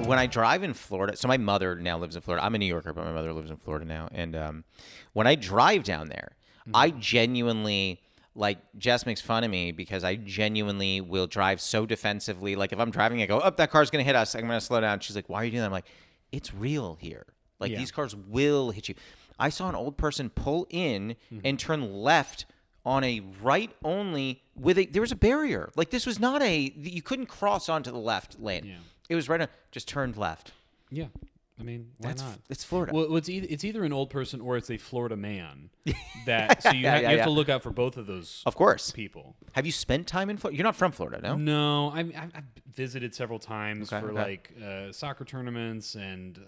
when I drive in Florida, so my mother now lives in Florida. I'm a New Yorker, but my mother lives in Florida now. And when I drive down there, I genuinely, like, Jess makes fun of me because I genuinely will drive so defensively. Like, if I'm driving, I go, oh, that car's going to hit us. I'm going to slow down. She's like, why are you doing that? I'm like, it's real here. Like, these cars will hit you. I saw an old person pull in and turn left on a right only there was a barrier. Like, this was not you couldn't cross onto the left lane. Yeah. It was right on, just turned left. Yeah. I mean, why not? It's Florida. Well, it's either an old person or it's a Florida man. So you have to look out for both of those. Of course, people. Have you spent time in Florida? You're not from Florida, no? No, I've visited several times for like soccer tournaments and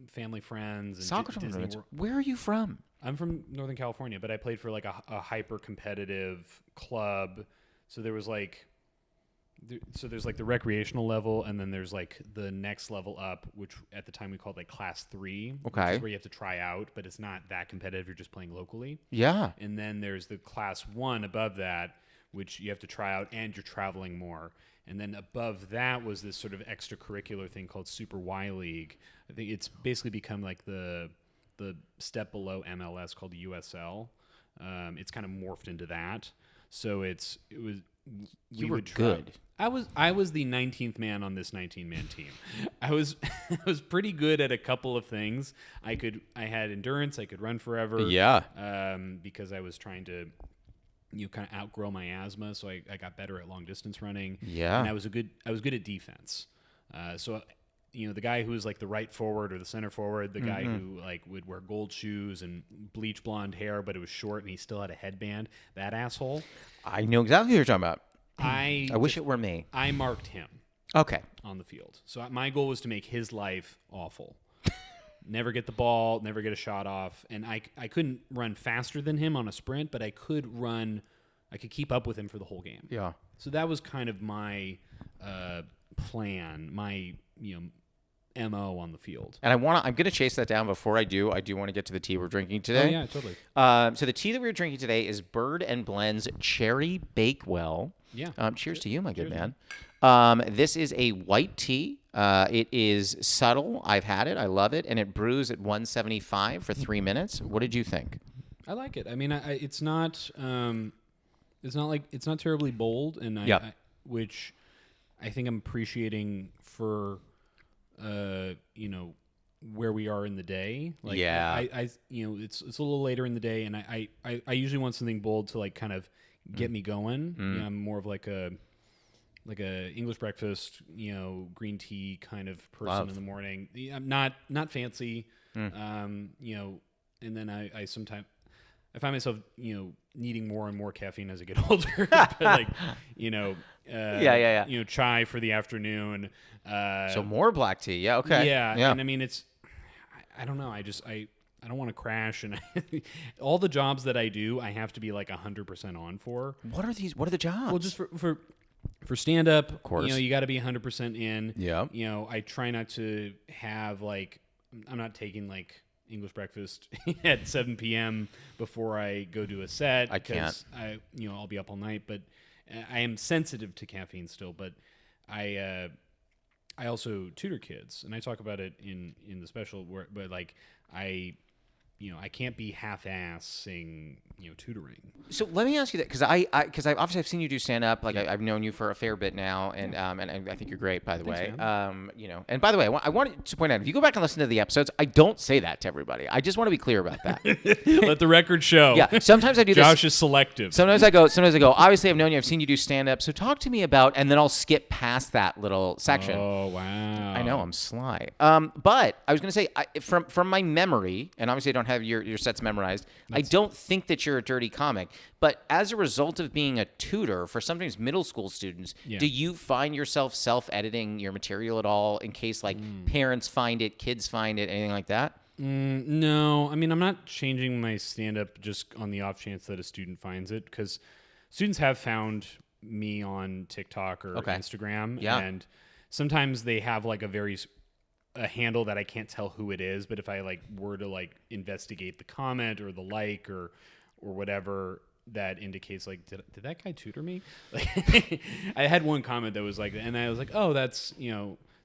family friends. And soccer tournaments. Where are you from? I'm from Northern California, but I played for like a hyper competitive club. So there was like. So there's like the recreational level, and then there's like the next level up, which at the time we called like Class 3, which is where you have to try out, but it's not that competitive. You're just playing locally. Yeah. And then there's the Class 1 above that, which you have to try out, and you're traveling more. And then above that was this sort of extracurricular thing called Super Y League. I think it's basically become like the step below MLS called USL. It's kind of morphed into that. So you were good. I was the 19th man on this 19-man team. I was pretty good at a couple of things. I had endurance. I could run forever. Yeah. Because I was trying to, kind of outgrow my asthma, so I got better at long distance running. Yeah. And I was good at defense. So the guy who was like the right forward or the center forward, the guy who like would wear gold shoes and bleach blonde hair, but it was short and he still had a headband. That asshole. I know exactly what you're talking about. I wish it were me. I marked him. Okay. On the field. So my goal was to make his life awful. Never get the ball, never get a shot off. And I couldn't run faster than him on a sprint, but I could keep up with him for the whole game. Yeah. So that was kind of my plan, my MO on the field. And I'm going to chase that down. Before I do want to get to the tea we're drinking today. Oh, yeah, totally. So the tea that we're drinking today is Bird and Blend's Cherry Bakewell. Yeah. Cheers to you, my good man. This is a white tea. It is subtle. I've had it. I love it. And it brews at 175 for 3 minutes. What did you think? I like it. I mean, it's not terribly bold, and which I think I'm appreciating for where we are in the day. Like, yeah. It's a little later in the day, and I usually want something bold to like kind of get me going. I'm more of like a English breakfast, green tea kind of person in the morning. I'm not fancy, and then I sometimes I find myself needing more and more caffeine as I get older. But like chai for the afternoon. So more black tea, yeah, okay, yeah. And I mean I don't know. I don't want to crash, and all the jobs that I do, I have to be like 100% on for. What are these? What are the jobs? Well, just for stand up, of course. You got to be 100% in. Yeah. I try not to have like I'm not taking like English breakfast at 7 p.m. before I go do a set. I can't. I'll be up all night, but I am sensitive to caffeine still. But I also tutor kids, and I talk about it in the special. But like I can't be half-assing, tutoring. So let me ask you that, because I've seen you do stand-up. Like I've known you for a fair bit now, and I think you're great, by the way. And by the way, I wanted to point out, if you go back and listen to the episodes, I don't say that to everybody. I just want to be clear about that. Let the record show. Yeah. Sometimes I do this. Josh is selective. Sometimes I go, obviously I've known you, I've seen you do stand-up, so talk to me about, and then I'll skip past that little section. Oh, wow. I know, I'm sly. But I was going to say, from my memory, and obviously I don't have your sets memorized, I don't think that you're a dirty comic. But as a result of being a tutor for sometimes middle school students, do you find yourself self-editing your material at all in case like parents find it, kids find it, anything like that? No. I mean, I'm not changing my stand-up just on the off chance that a student finds it, because students have found me on TikTok or Instagram, and sometimes they have like a handle that I can't tell who it is, but if I like were to like investigate the comment or the like or whatever, that indicates like, did that guy tutor me? Like, I had one comment that was like, and I was like, oh, that's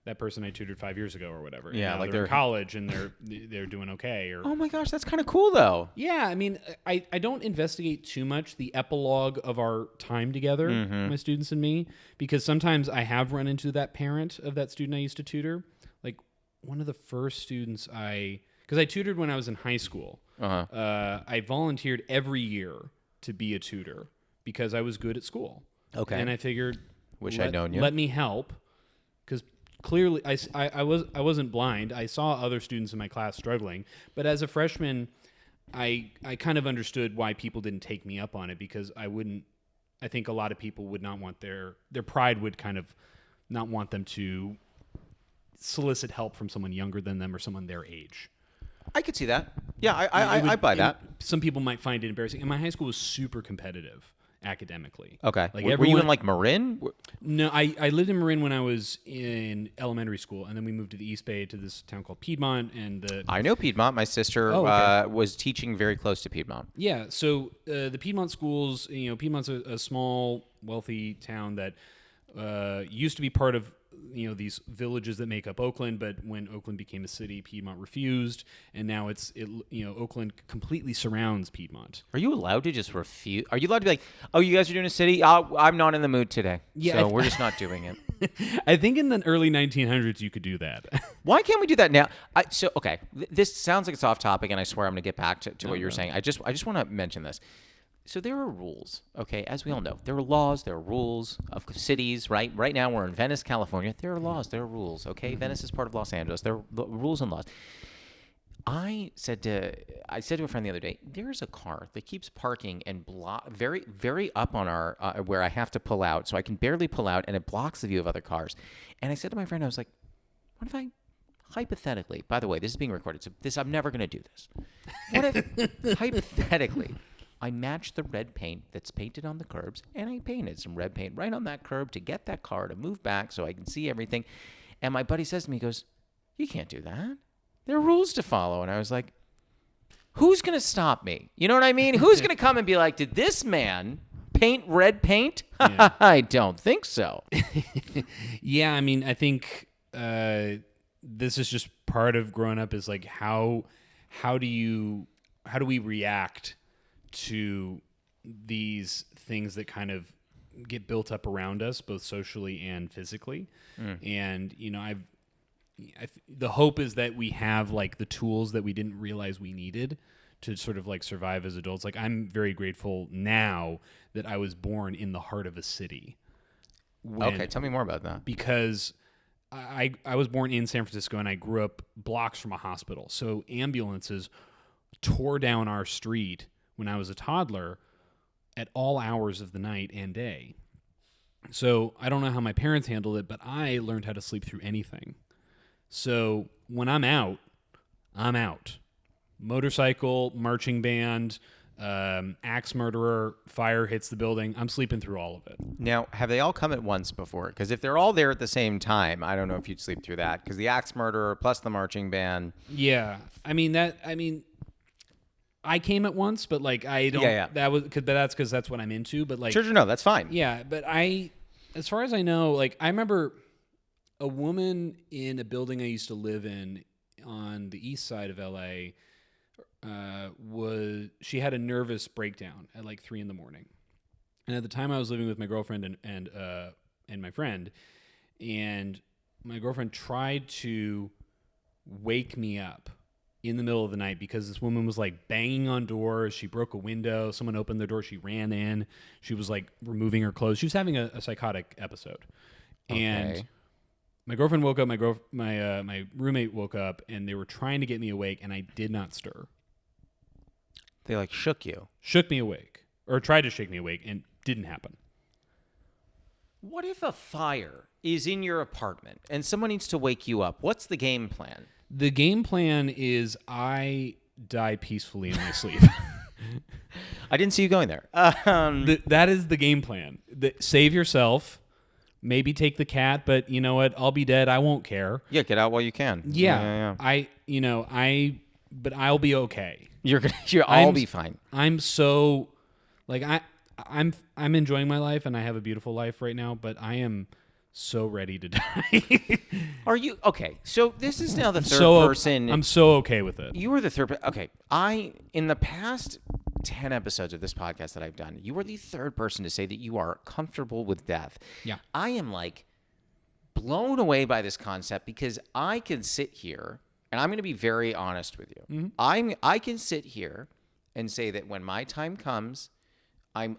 that person I tutored 5 years ago or whatever. Yeah, and like they're in college and they're doing okay. Or Oh my gosh, that's kind of cool though. yeah, I mean, I don't investigate too much the epilogue of our time together, my students and me, because sometimes I have run into that parent of that student I used to tutor. Like one of the first students because I tutored when I was in high school. I volunteered every year to be a tutor because I was good at school. Okay. And I figured, Wish I'd known you. Let me help, because clearly I wasn't blind. I saw other students in my class struggling, but as a freshman, I kind of understood why people didn't take me up on it, because I think a lot of people would not want their pride would kind of not want them to solicit help from someone younger than them or someone their age. I could see that. Yeah, I buy that. Some people might find it embarrassing. And my high school was super competitive academically. Okay. Like were you in like Marin? No, I lived in Marin when I was in elementary school, and then we moved to the East Bay to this town called Piedmont. And I know Piedmont. My sister was teaching very close to Piedmont. Yeah, so the Piedmont schools, Piedmont's a small, wealthy town that used to be part of these villages that make up Oakland, but when Oakland became a city, Piedmont refused, and now Oakland completely surrounds Piedmont. Are you allowed to just refuse? Are you allowed to be like, oh, you guys are doing a city? I'm not in the mood today. Yeah, so we're just not doing it. I think in the early 1900s you could do that. Why can't we do that now? Okay, this sounds like it's off topic, and I swear I'm going to get back to what you were saying. I just want to mention this. So there are rules, okay? As we all know, there are laws, there are rules of cities, right? Right now we're in Venice, California. There are laws, there are rules, okay? Mm-hmm. Venice is part of Los Angeles. There are rules and laws. I said to a friend the other day, there's a car that keeps parking and very, very up on our where I have to pull out, so I can barely pull out, and it blocks the view of other cars. And I said to my friend, I was like, what if I hypothetically? By the way, this is being recorded, so I'm never going to do this. What if hypothetically? I matched the red paint that's painted on the curbs, and I painted some red paint right on that curb to get that car to move back so I can see everything. And my buddy says to me, he goes, you can't do that. There are rules to follow. And I was like, who's going to stop me? You know what I mean? Who's going to come and be like, did this man paint red paint? Yeah. I don't think so. Yeah, I mean, I think this is just part of growing up, is like how do we react to these things that kind of get built up around us, both socially and physically. And the hope is that we have like the tools that we didn't realize we needed to sort of like survive as adults. Like I'm very grateful now that I was born in the heart of a city. Okay, tell me more about that. Because I was born in San Francisco, and I grew up blocks from a hospital. So ambulances tore down our street when I was a toddler at all hours of the night and day. So I don't know how my parents handled it, but I learned how to sleep through anything. So when I'm out, I'm out. Motorcycle, marching band, axe murderer, fire hits the building. I'm sleeping through all of it. Now, have they all come at once before? Because if they're all there at the same time, I don't know if you'd sleep through that. Because the axe murderer plus the marching band. Yeah. I came at once, but like I don't. Yeah. That's because that's what I'm into. But like, sure, no, that's fine. Yeah, but as far as I know, like I remember a woman in a building I used to live in on the east side of LA. She had a nervous breakdown at like 3 a.m, and at the time I was living with my girlfriend and my friend, and my girlfriend tried to wake me up in the middle of the night because this woman was like banging on doors. She broke a window. Someone opened the door. She ran in. She was like removing her clothes. She was having a psychotic episode. Okay. And my girlfriend woke up. My roommate woke up, and they were trying to get me awake, and I did not stir. They like shook you. Shook me awake, or tried to shake me awake, and didn't happen. What if a fire is in your apartment and someone needs to wake you up? What's the game plan? The game plan is I die peacefully in my sleep. I didn't see you going there. That is the game plan. Save yourself. Maybe take the cat, but you know what? I'll be dead. I won't care. Yeah, get out while you can. Yeah. But I'll be okay. I'll be fine. I'm so, like, I'm enjoying my life, and I have a beautiful life right now, but I am so ready to die. Are you okay? So this is now the third so person. I'm so okay with it. You were the third. Okay, in the past 10 episodes of this podcast that I've done, you were the third person to say that you are comfortable with death. Yeah. I am like blown away by this concept because I can sit here, and I'm going to be very honest with you. I can sit here and say that when my time comes, I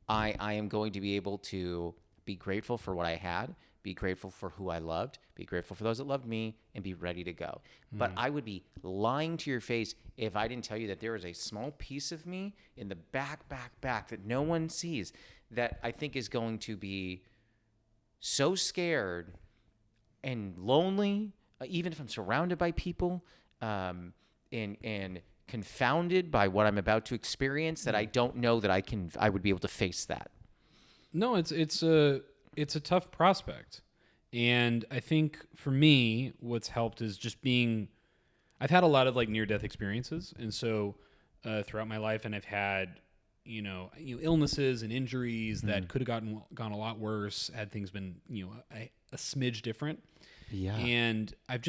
am going to be able to be grateful for what I had, be grateful for who I loved, be grateful for those that loved me, and be ready to go. But I would be lying to your face if I didn't tell you that there is a small piece of me in the back that no one sees that I think is going to be so scared and lonely, even if I'm surrounded by people, and confounded by what I'm about to experience, that I don't know that I would be able to face that. No, it's a tough prospect. And I think for me, what's helped is just I've had a lot of like near-death experiences. And so throughout my life, and I've had, illnesses and injuries that could have gone a lot worse had things been, a smidge different. Yeah. And I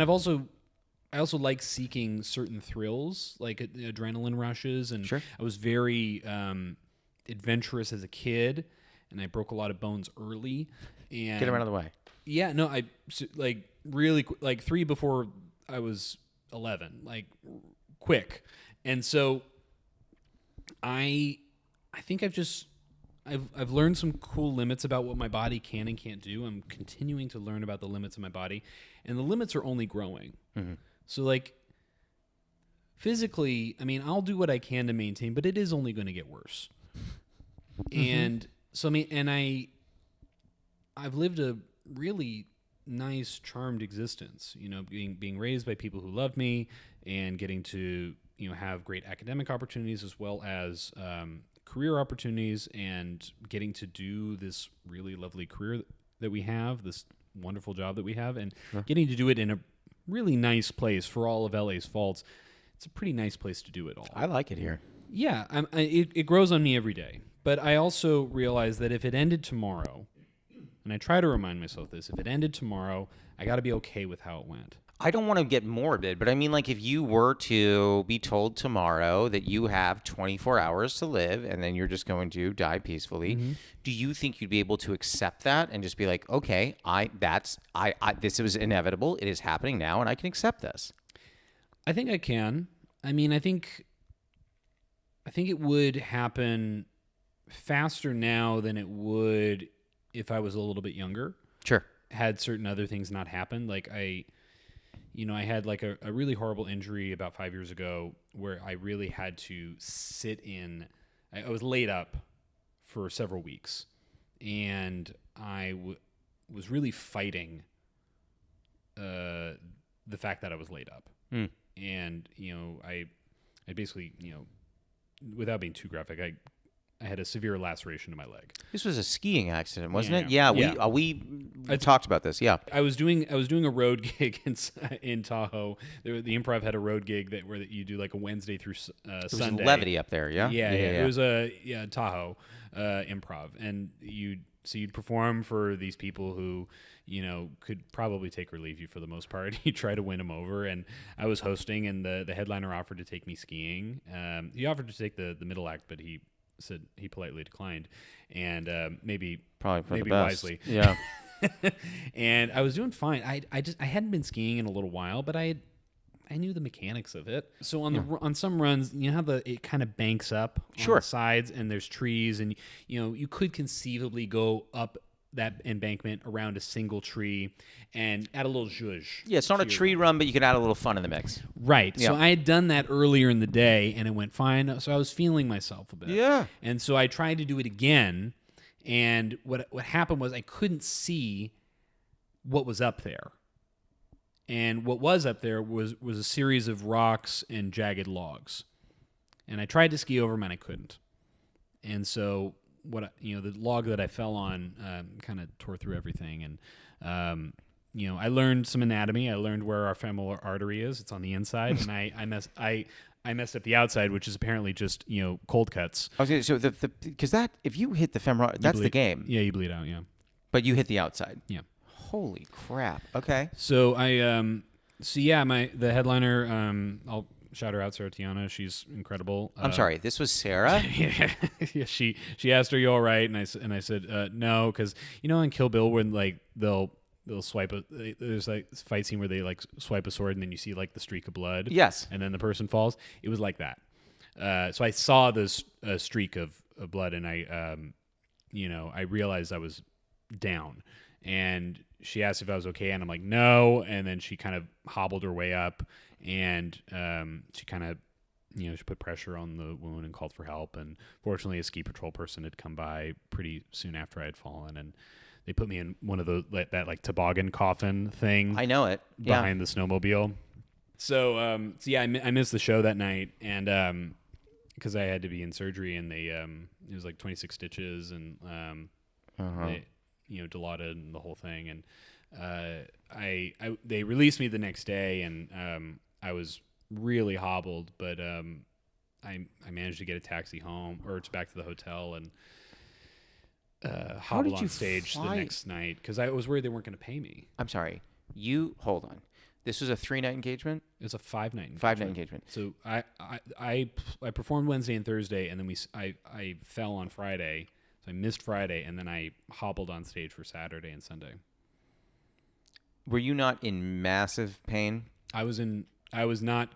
also like seeking certain thrills, like adrenaline rushes. And Sure. I was very adventurous as a kid, and I broke a lot of bones early. And Get him out of the way. Yeah, no, I like really like 3 before I was 11, like quick. And so I think I've learned some cool limits about what my body can and can't do. I'm continuing to learn about the limits of my body, and the limits are only growing. Mm-hmm. So like physically, I mean, I'll do what I can to maintain, but it is only going to get worse. Mm-hmm. And so, I mean, I've lived a really nice, charmed existence, being raised by people who love me and getting to, have great academic opportunities as well as career opportunities, and getting to do this really lovely career that we have, this wonderful job that we have, and getting to do it in a really nice place for all of LA's faults. It's a pretty nice place to do it all. I like it here. Yeah, it grows on me every day. But I also realize that if it ended tomorrow, and I try to remind myself this, if it ended tomorrow, I got to be okay with how it went. I don't want to get morbid, but I mean, like, if you were to be told tomorrow that you have 24 hours to live and then you're just going to die peacefully, do you think you'd be able to accept that and just be like, okay, this was inevitable, it is happening now, and I can accept this? I think I can. I mean, I think it would happen faster now than it would if I was a little bit younger. Sure. Had certain other things not happened. Like I had like a really horrible injury about 5 years ago where I really had to sit in. I was laid up for several weeks, and I was really fighting the fact that I was laid up. And I basically, without being too graphic, I had a severe laceration to my leg. This was a skiing accident, wasn't it? Yeah. We talked about this. Yeah, I was doing a road gig in Tahoe. The Improv had a road gig where you do like a Wednesday through Sunday. There was levity up there. Yeah, yeah. It was a Tahoe Improv, and you'd perform for these people who could probably take or leave you for the most part. You try to win them over, and I was hosting, and the headliner offered to take me skiing. He offered to take the middle act, but he said he politely declined, and maybe wisely. Yeah. And I was doing fine. I hadn't been skiing in a little while, but I knew the mechanics of it. So on some runs, how it kind of banks up on the sides, and there's trees, and you could conceivably go up that embankment around a single tree and add a little zhuzh. Yeah, it's not a tree run, but you could add a little fun in the mix. Right. Yeah. So I had done that earlier in the day, and it went fine. So I was feeling myself a bit. Yeah. And so I tried to do it again, and what happened was I couldn't see what was up there. And what was up there was a series of rocks and jagged logs. And I tried to ski over them, and I couldn't. And so the log that I fell on kind of tore through everything, and I learned some anatomy. I learned where our femoral artery is. It's on the inside, and I messed up the outside, which is apparently just cold cuts. Okay, so because if you hit the femoral, that's the game. Yeah, you bleed out. Yeah. But you hit the outside. Yeah. Holy crap. Okay. So the headliner, I'll shout her out, Sarah Tiana. She's incredible. I'm sorry. This was Sarah? Yeah. She asked, "Are you all right?" And I said, "No," because in Kill Bill when like they'll swipe there's like this fight scene where they like swipe a sword and then you see like the streak of blood. Yes. And then the person falls. It was like that. So I saw this streak of blood and I realized I was down. And she asked if I was okay, and I'm like, no. And then she kind of hobbled her way up, and she kind of, she put pressure on the wound and called for help. And fortunately, a ski patrol person had come by pretty soon after I had fallen, and they put me in one of those that like toboggan coffin thing. I know it. Behind the snowmobile. So I missed the show that night, and because I had to be in surgery, and they it was like 26 stitches, and they, Dilaudid and the whole thing, and they released me the next day, and I was really hobbled, but I managed to get a taxi home or back to the hotel, and hobbled on stage the next night because I was worried they weren't going to pay me. I'm sorry. Hold on. This was a 3-night engagement? It's a 5-night engagement. 5-night engagement. So I performed Wednesday and Thursday, and then I fell on Friday. So I missed Friday, and then I hobbled on stage for Saturday and Sunday. Were you not in massive pain? I was not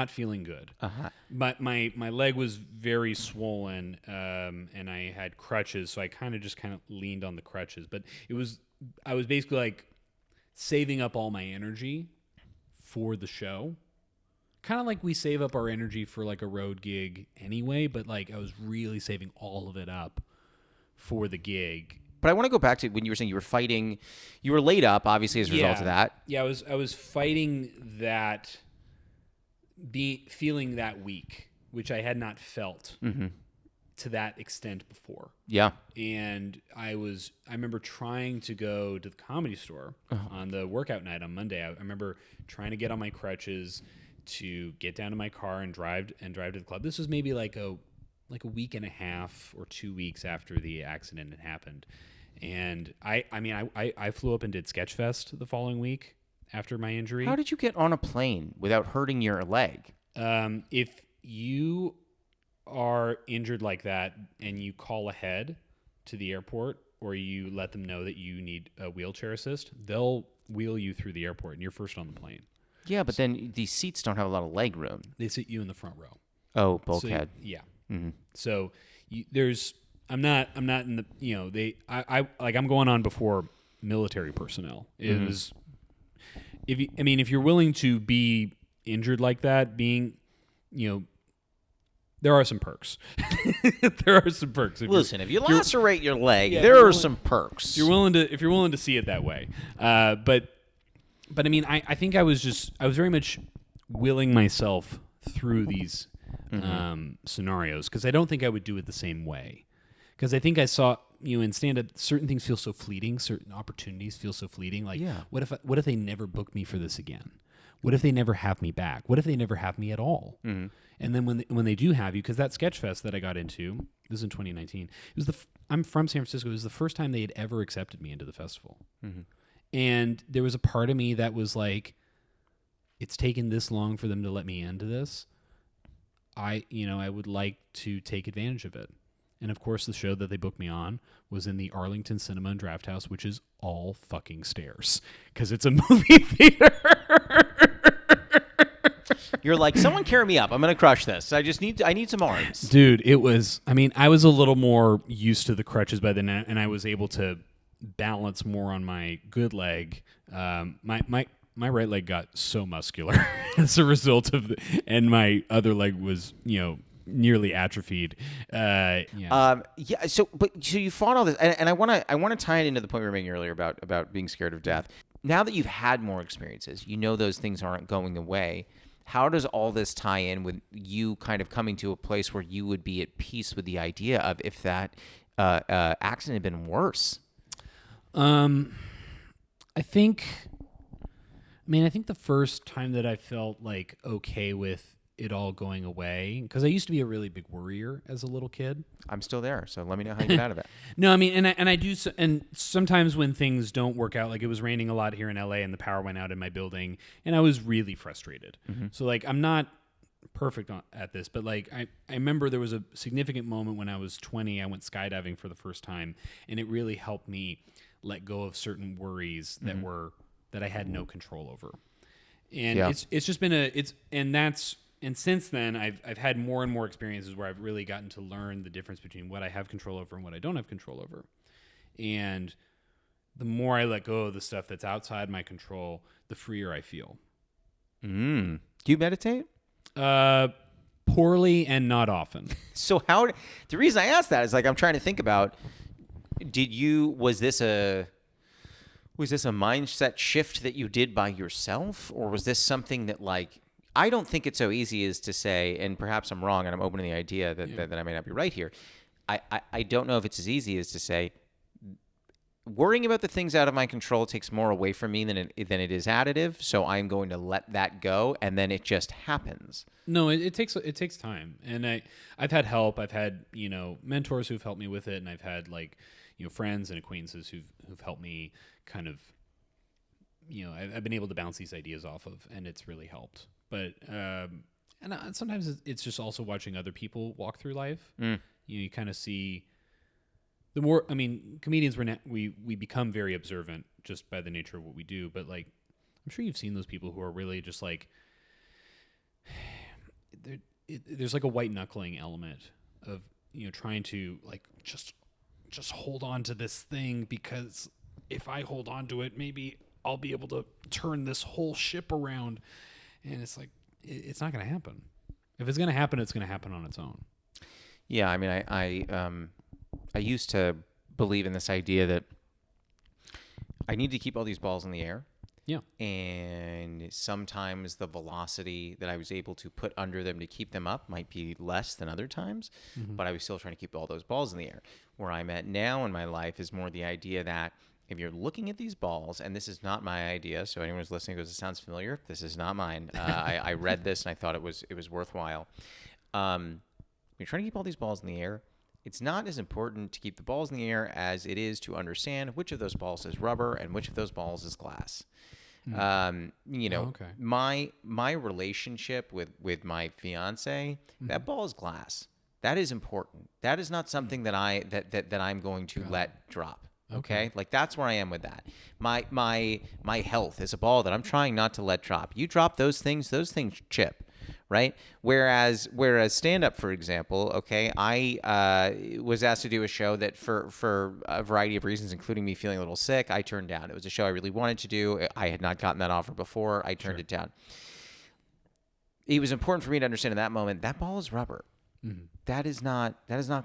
feeling good. Uh-huh. But my leg was very swollen, and I had crutches, so I kind of leaned on the crutches. But I was basically like saving up all my energy for the show. Kind of like we save up our energy for like a road gig anyway, but like I was really saving all of it up for the gig. But I want to go back to when you were saying you were fighting, you were laid up, obviously, as a result of that. Yeah, I was fighting that, feeling that weak, which I had not felt to that extent before. Yeah. And I remember trying to go to the Comedy Store on the workout night on Monday. I remember trying to get on my crutches to get down to my car and drive to the club. This was maybe like a week and a half or 2 weeks after the accident had happened. And I flew up and did Sketchfest the following week after my injury. How did you get on a plane without hurting your leg? If you are injured like that and you call ahead to the airport or you let them know that you need a wheelchair assist, they'll wheel you through the airport and you're first on the plane. Yeah, but then these seats don't have a lot of leg room. They sit you in the front row. Oh, bulkhead. So, yeah. Mm-hmm. So I'm not in the, I'm going on before military personnel. It was, if you're willing to be injured like that, there are some perks. There are some perks. Listen, if you lacerate your leg, there are some perks. If you're willing to see it that way. But I think I was very much willing myself through these scenarios because I don't think I would do it the same way. Because I think I saw, in stand-up, certain things feel so fleeting, certain opportunities feel so fleeting. Like, what if they never book me for this again? What if they never have me back? What if they never have me at all? Mm-hmm. And then when they do have you, because that Sketchfest that I got into, this was in 2019. I'm from San Francisco. It was the first time they had ever accepted me into the festival. Mm-hmm. And there was a part of me that was like, it's taken this long for them to let me into this. I would like to take advantage of it. And of course, the show that they booked me on was in the Arlington Cinema and Draft House, which is all fucking stairs because it's a movie theater. You're like, someone carry me up. I'm going to crush this. I need some arms. Dude, it was, I was a little more used to the crutches by then, and I was able to balance more on my good leg. My right leg got so muscular as a result of and my other leg was, nearly atrophied. So you fought all this, and I want to tie it into the point we were making earlier about being scared of death. Now that you've had more experiences, those things aren't going away. How does all this tie in with you kind of coming to a place where you would be at peace with the idea of if that accident had been worse? I think the first time that I felt like okay with it all going away, because I used to be a really big worrier as a little kid. I'm still there, so let me know how you get out of it. No, I mean, and I do, and sometimes when things don't work out, like it was raining a lot here in LA and the power went out in my building, and I was really frustrated. So like, I'm not perfect at this, but like I remember there was a significant moment when I was 20. I went skydiving for the first time, and it really helped me let go of certain worries that I had no control over. And it's just been and since then I've had more and more experiences where I've really gotten to learn the difference between what I have control over and what I don't have control over. And the more I let go of the stuff that's outside my control, the freer I feel. Do you meditate? Poorly and not often. So the reason I asked that is like I'm trying to think about, was this a mindset shift that you did by yourself, or was this something that like, I don't think it's so easy as to say, and perhaps I'm wrong and I'm open to the idea that I may not be right here. I don't know if it's as easy as to say worrying about the things out of my control takes more away from me than it is additive. So I'm going to let that go, and then it just happens. No, it takes time, and I've had help. I've had mentors who've helped me with it, and I've had like friends and acquaintances who've helped me kind of I've been able to bounce these ideas off of, and it's really helped. But sometimes it's just also watching other people walk through life. You kind of see. The more, comedians, we become very observant just by the nature of what we do. But like, I'm sure you've seen those people who are really just like, there's like a white knuckling element of trying to like just hold on to this thing, because if I hold on to it, maybe I'll be able to turn this whole ship around. And it's like, it's not going to happen. If it's going to happen, it's going to happen on its own. Yeah, I mean, I used to believe in this idea that I need to keep all these balls in the air. Yeah. And sometimes the velocity that I was able to put under them to keep them up might be less than other times, but I was still trying to keep all those balls in the air. Where I'm at now in my life is more the idea that if you're looking at these balls, and this is not my idea, so anyone who's listening goes, it sounds familiar. This is not mine. I read this and I thought it was worthwhile. You're trying to keep all these balls in the air. It's not as important to keep the balls in the air as it is to understand which of those balls is rubber and which of those balls is glass. Okay. My relationship with my fiance, that ball is glass. That is important. That is not something that I'm going to let drop. Okay? Like that's where I am with that. My health is a ball that I'm trying not to let drop. You drop those things chip. Right. Whereas stand-up, for example, okay, I was asked to do a show that for a variety of reasons, including me feeling a little sick, I turned down. It was a show I really wanted to do. I had not gotten that offer before. I turned it down. It was important for me to understand in that moment that ball is rubber. That is not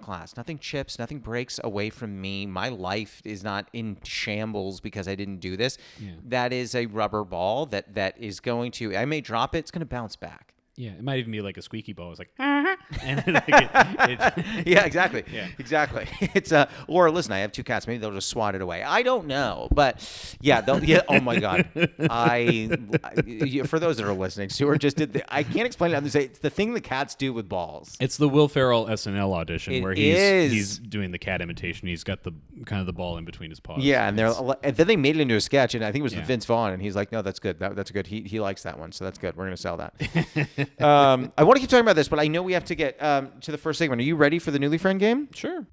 glass. Nothing chips. Nothing breaks away from me. My life is not in shambles because I didn't do this. Yeah. That is a rubber ball that is going to. I may drop it. It's going to bounce back. Yeah, it might even be like a squeaky ball. It's like, and yeah, exactly. Yeah. Exactly. It's or listen, I have 2 cats. Maybe they'll just swat it away. I don't know, but yeah, oh my God, for those that are listening, Stuart just did. I can't explain it. It's the thing the cats do with balls. It's the Will Ferrell SNL audition where he's doing the cat imitation. He's got the kind of the ball in between his paws. Yeah, and then they made it into a sketch, and I think it was with Vince Vaughn, and he's like, no, that's good. That's good. He likes that one, so that's good. We're gonna sell that. I want to keep talking about this, but I know we have to get to the first segment. Are you ready for the Newly Friend game? Sure.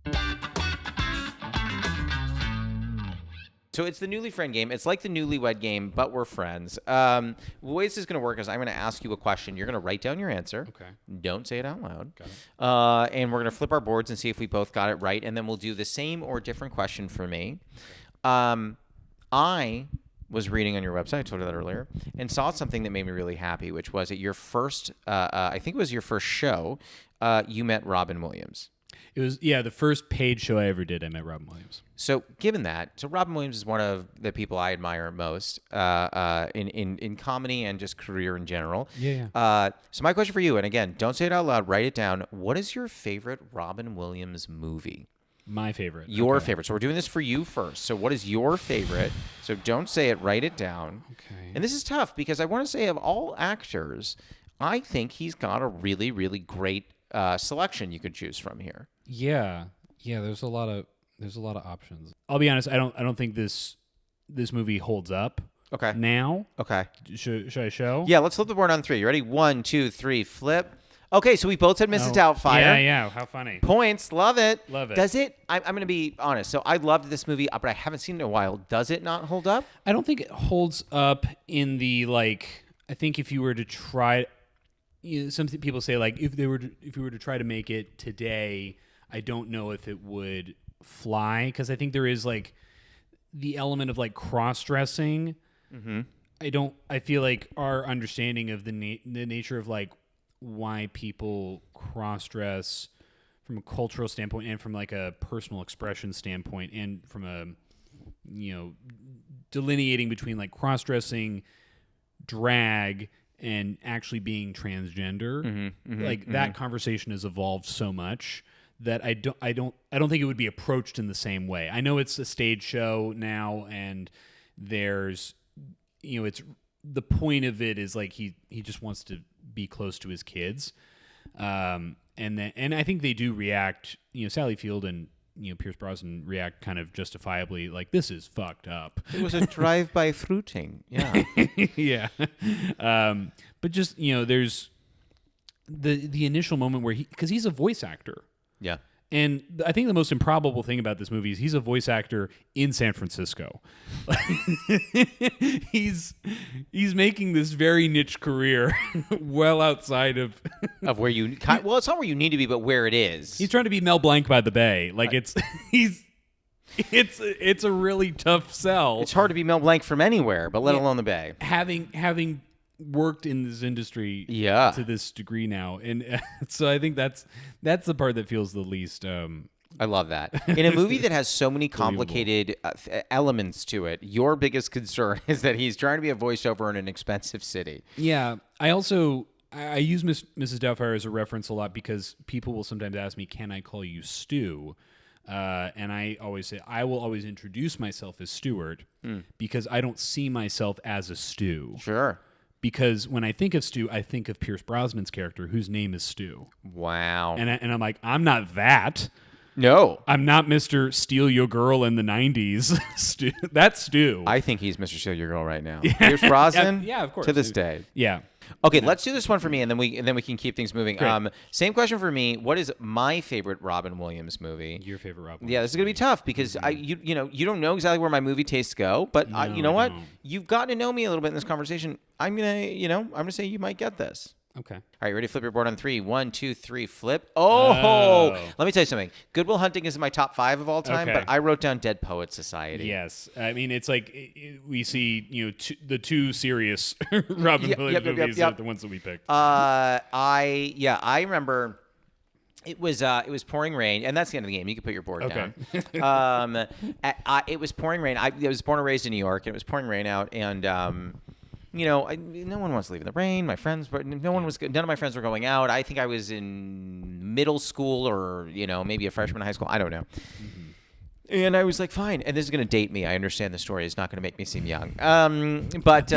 So it's the Newly Friend game. It's like the Newlywed game, but we're friends. The way this is going to work is I'm going to ask you a question. You're going to write down your answer. Okay. Don't say it out loud. Got it. And we're going to flip our boards and see if we both got it right, and then we'll do the same or different question for me. I was reading on your website, I told you that earlier, and saw something that made me really happy, which was at your first, I think it was your first show, you met Robin Williams. It was, the first paid show I ever did, I met Robin Williams. So given that, Robin Williams is one of the people I admire most in comedy and just career in general. Yeah. So my question for you, and again, don't say it out loud, write it down. What is your favorite Robin Williams movie? My favorite. Your favorite. So we're doing this for you first. So what is your favorite? So don't say it, write it down. Okay. And this is tough because I want to say of all actors, I think he's got a really, really great selection you could choose from here. Yeah. There's a lot of options. I'll be honest. I don't think this movie holds up. Okay. Now. Okay. Should I show? Yeah. Let's flip the board on 3. You ready? 1, 2, 3. Flip. Okay. So we both said Mrs. Doubtfire. Yeah. How funny. Points. Love it. Love it. Does it? I'm going to be honest. So I loved this movie, but I haven't seen it in a while. Does it not hold up? I don't think it holds up in the like. I think if you were to try, some people say like if you were to try to make it today, I don't know if it would fly because I think there is like the element of like cross dressing. Mm-hmm. I feel like our understanding of the nature of like why people cross dress from a cultural standpoint and from like a personal expression standpoint and from a delineating between like cross dressing, drag, and actually being transgender, that conversation has evolved so much that I don't think it would be approached in the same way. I know it's a stage show now, and there's it's the point of it is like he just wants to be close to his kids, and I think they do react. Sally Field and Pierce Brosnan react kind of justifiably, like this is fucked up. It was a drive-by fruiting. Yeah. Yeah. But just, there's the initial moment where because he's a voice actor. Yeah. And I think the most improbable thing about this movie is he's a voice actor in San Francisco. He's making this very niche career well outside of where you well, it's not where you need to be, but where it is. He's trying to be Mel Blanc by the Bay. Like it's a really tough sell. It's hard to be Mel Blanc from anywhere, but let alone the Bay. Having worked in this industry to this degree now, and so I think that's the part that feels the least I love that. In a movie that has so many complicated elements to it, your biggest concern is that he's trying to be a voiceover in an expensive city. Yeah. I use Mrs. Doubtfire as a reference a lot because people will sometimes ask me, can I call you Stu? And I always say, I will always introduce myself as Stuart because I don't see myself as a Stu. Sure. Because when I think of Stu, I think of Pierce Brosnan's character, whose name is Stu. Wow. And I'm like, I'm not that. No. I'm not Mr. Steal Your Girl in the 90s. Stu. That's Stu. I think he's Mr. Steal Your Girl right now. Pierce Brosnan? Yeah, of course. To this day. Yeah. Okay, let's do this one for me, and then we can keep things moving. Great. Same question for me. What is my favorite Robin Williams movie? Your favorite Robin Williams? Yeah, this is gonna be tough because you don't know exactly where my movie tastes go, but you know what? You've gotten to know me a little bit in this conversation. I'm gonna say you might get this. Okay. All right, you ready to flip your board on 3? 1, 2, 3, flip. Oh! Let me tell you something. Good Will Hunting is in my top 5 of all time, but I wrote down Dead Poets Society. Yes. I mean, it's like we see, the two serious Robin Williams movies are the ones that we picked. I remember it was pouring rain, and that's the end of the game. You can put your board down. It was pouring rain. I was born and raised in New York, and it was pouring rain out, and no one wants to leave in the rain. My friends, but none of my friends were going out. I think I was in middle school or maybe a freshman in high school. I don't know. Mm-hmm. And I was like, fine. And this is going to date me. I understand the story. It's not going to make me seem young. But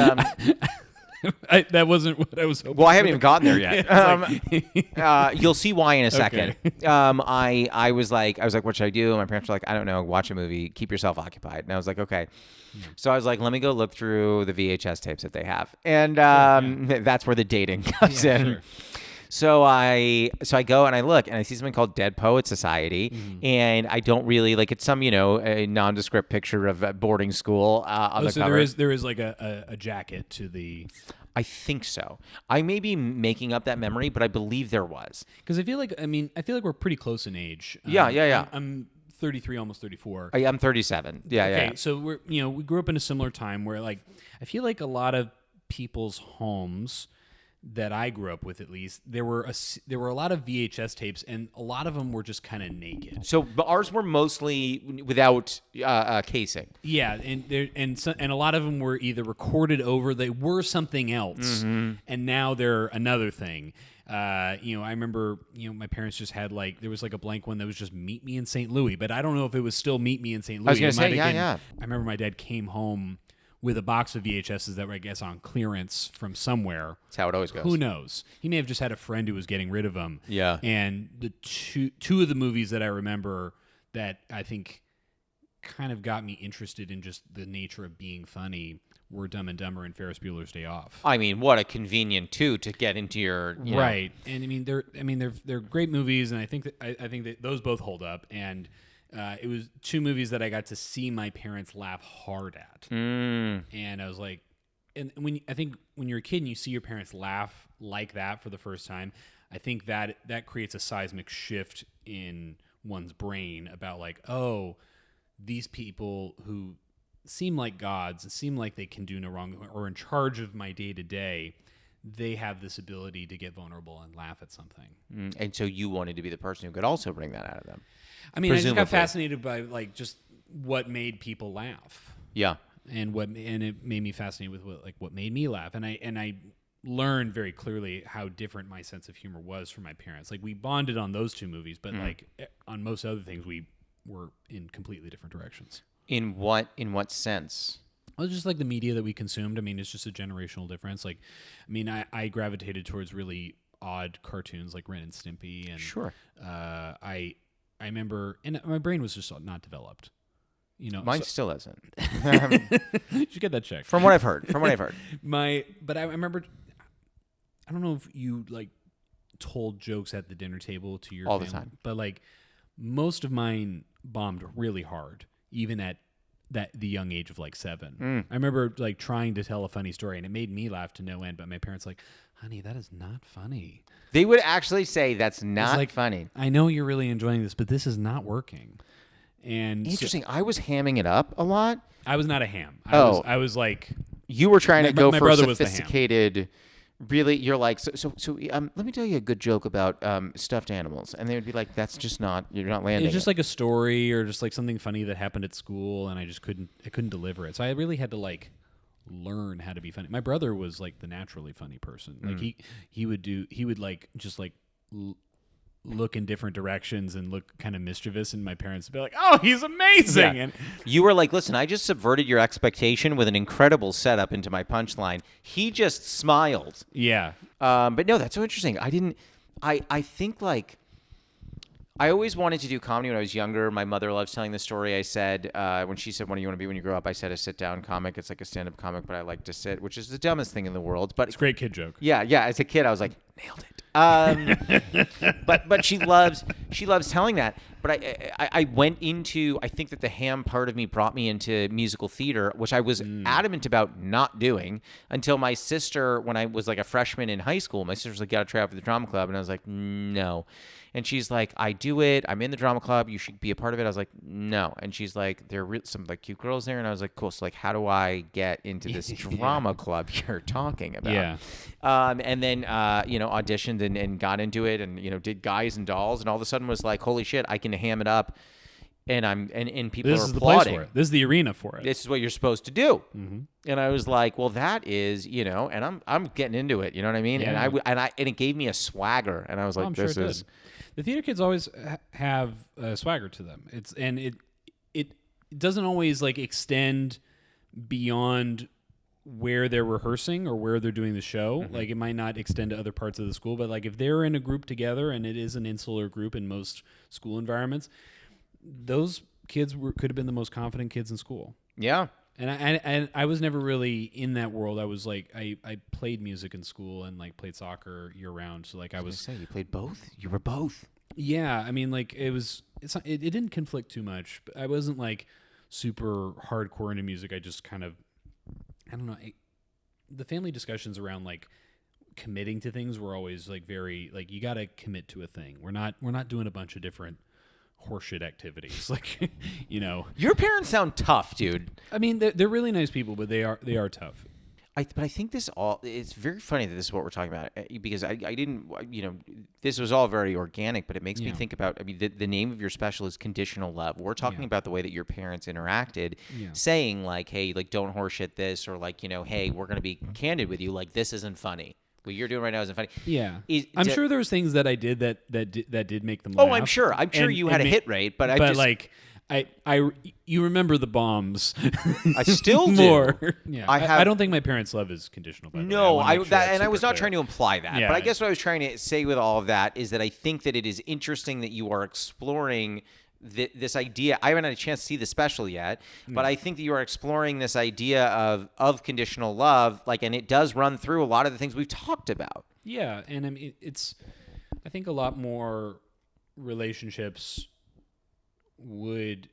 that wasn't what I was hoping. Well, I haven't even gotten there yet. You'll see why in a second. Okay. I was like, what should I do? And my parents were like, I don't know. Watch a movie. Keep yourself occupied. And I was like, okay. So I was like, let me go look through the VHS tapes that they have. And that's where the dating comes in. Sure. So I go and I look and I see something called Dead Poets Society, and I don't really like it's some a nondescript picture of a boarding school on the cover. There is like a jacket to the. I think so. I may be making up that memory, but I believe there was. Because I feel like we're pretty close in age. Yeah. I'm 33, almost 34. I'm 37. Yeah, okay, yeah. So we grew up in a similar time where like I feel like a lot of people's homes that I grew up with, at least, there were a lot of VHS tapes, and a lot of them were just kind of naked. So ours were mostly without casing. Yeah, and a lot of them were either recorded over, they were something else, and now they're another thing. I remember, my parents just had there was a blank one that was just Meet Me in St. Louis, but I don't know if it was still Meet Me in St. Louis. I was going to say, yeah. I remember my dad came home with a box of VHSs that were, I guess, on clearance from somewhere. That's how it always goes. Who knows? He may have just had a friend who was getting rid of them. Yeah. And the two of the movies that I remember that I think kind of got me interested in just the nature of being funny were Dumb and Dumber and Ferris Bueller's Day Off. I mean, what a convenient to get into your right. And they're great movies, and I think that those both hold up. And it was two movies that I got to see my parents laugh hard at. And I was like, and when you're a kid and you see your parents laugh like that for the first time, I think that creates a seismic shift in one's brain about like, oh, these people who seem like gods and seem like they can do no wrong or in charge of my day to day, they have this ability to get vulnerable and laugh at something. And so you wanted to be the person who could also bring that out of them. I mean, I just got fascinated by like just what made people laugh. Yeah. And it made me fascinated with what made me laugh. And I learned very clearly how different my sense of humor was from my parents. Like we bonded on those two movies, but like on most other things we were in completely different directions. In what sense? Well, just like the media that we consumed. I mean, it's just a generational difference. Like, I mean, I gravitated towards really odd cartoons like Ren and Stimpy, and sure. I remember, and my brain was just not developed. You know, mine still isn't. You should get that checked. From what I've heard. But I remember. I don't know if you like told jokes at the dinner table to your all family, the time, but like most of mine bombed really hard, even at the young age of like 7. I remember like trying to tell a funny story and it made me laugh to no end, but my parents like, honey, that is not funny. They would actually say that's not like, funny. I know you're really enjoying this, but this is not working. And interesting. I was hamming it up a lot. I was not a ham. I was like, you were trying to go for sophisticated. Really, you're like, so. Let me tell you a good joke about stuffed animals, and they would be like, "That's just not. You're not landing." It's just like a story or just like something funny that happened at school, and I just couldn't deliver it. So I really had to like learn how to be funny. My brother was like the naturally funny person. Like he would like just like look in different directions and look kind of mischievous, and my parents would be like, "Oh, he's amazing!" Yeah. And you were like, "Listen, I just subverted your expectation with an incredible setup into my punchline." He just smiled. Yeah. But no, that's so interesting. I think like I always wanted to do comedy when I was younger. My mother loves telling the story. I said when she said, "What do you want to be when you grow up?" I said, "A sit-down comic." It's like a stand-up comic, but I like to sit, which is the dumbest thing in the world. But it's a great kid joke. Yeah. As a kid, I was like, nailed it. But she loves telling that. But I went into, I think that the ham part of me brought me into musical theater, which I was adamant about not doing until my sister, when I was like a freshman in high school, my sister was like, "Got to try out for the drama club," and I was like, "No." And she's like, "I do it. I'm in the drama club. You should be a part of it." I was like, "No." And she's like, "There are some like cute girls there." And I was like, "Cool. So like, how do I get into this drama club you're talking about?" Yeah. And then, auditioned and got into it and, did Guys and Dolls. And all of a sudden was like, holy shit, I can ham it up. And people this are is applauding. The place for it. This is the arena for it. This is what you're supposed to do. Mm-hmm. And I was like, well, that is, and I'm getting into it. You know what I mean? Yeah. And it gave me a swagger. And I was like, this is. The theater kids always have a swagger to them. It doesn't always like extend beyond where they're rehearsing or where they're doing the show. Mm-hmm. Like it might not extend to other parts of the school, but like if they're in a group together, and it is an insular group in most school environments, those kids could have been the most confident kids in school. Yeah. And I was never really in that world. I was like, I played music in school and like played soccer year round. So like I was you played both? You were both. Yeah. I mean, like it didn't conflict too much, but I wasn't like super hardcore into music. I just kind of, I don't know. The family discussions around like committing to things were always like very like, you got to commit to a thing. We're not doing a bunch of different horseshit activities. Like, Your parents sound tough, dude. I mean, they're really nice people, but they are tough. But I think it's very funny that this is what we're talking about, because I didn't, this was all very organic, but it makes me think about, the name of your special is Conditional Love. We're talking about the way that your parents interacted, saying like, hey, like, don't horseshit this, or like, hey, we're going to be candid with you. Like, this isn't funny. What you're doing right now isn't funny. Yeah. I'm sure there was things that I did that did make them laugh. Oh, I'm sure you had a hit rate, but you remember the bombs. I still do. More. Yeah. I I don't think my parents' love is conditional. By the No, way. I Make sure that's and I super was not clear. trying to imply that. Yeah. But I guess what I was trying to say with all of that is that I think that it is interesting that you are exploring this idea. I haven't had a chance to see the special yet, but I think that you are exploring this idea of conditional love, like, and it does run through a lot of the things we've talked about. Yeah, and I mean, I think a lot more relationships would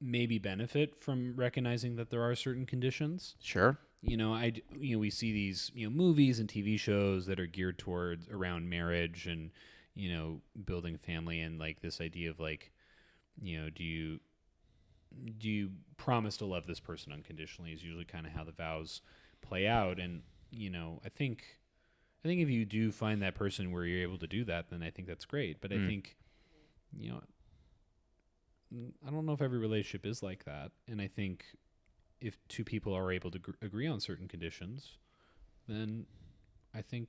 maybe benefit from recognizing that there are certain conditions. Sure. We see these, movies and TV shows that are geared towards around marriage and, building a family, and like this idea of like, do you promise to love this person unconditionally is usually kind of how the vows play out. And, I think if you do find that person where you're able to do that, then I think that's great. But I think, I don't know if every relationship is like that. And I think if two people are able to agree on certain conditions, then I think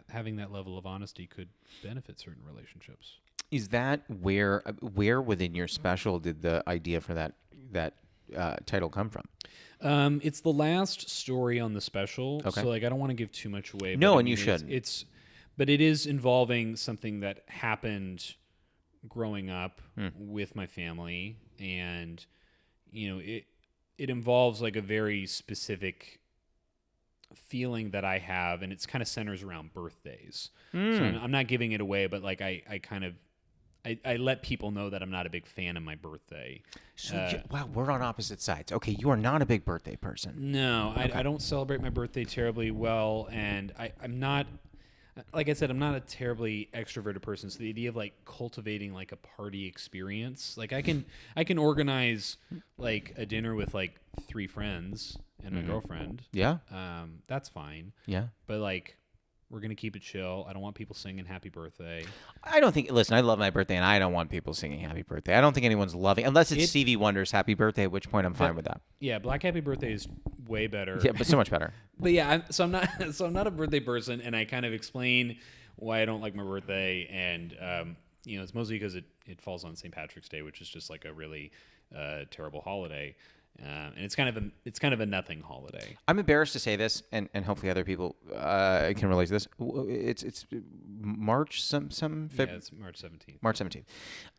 having that level of honesty could benefit certain relationships. Is that where within your special did the idea for that title come from? It's the last story on the special, Okay. so like I don't want to give too much away. No, but, and you shouldn't. But it is involving something that happened growing up with my family, and it involves like a very specific feeling that I have, and it's kind of centers around birthdays. So I'm not giving it away, but like I kind of I let people know that I'm not a big fan of my birthday. So wow, we're on opposite sides. Okay, you are not a big birthday person. No, I don't celebrate my birthday terribly well, and I'm not, like I said, I'm not a terribly extroverted person. So the idea of like cultivating like a party experience, like I can organize like a dinner with like 3 friends and my girlfriend. Yeah. That's fine. Yeah. But like, we're going to keep it chill. I don't want people singing happy birthday. I don't think, listen, I love my birthday, and I don't want people singing happy birthday. I don't think anyone's loving, unless it's Stevie Wonder's happy birthday, at which point I'm fine with that. Yeah, Black Happy Birthday is way better. Yeah, but so much better. But yeah, I'm not a birthday person, and I kind of explain why I don't like my birthday, and it's mostly because it falls on St. Patrick's Day, which is just like a really terrible holiday. And it's kind of a nothing holiday. I'm embarrassed to say this, and hopefully other people can relate to this. It's March February. Yeah, it's March 17th. March 17th.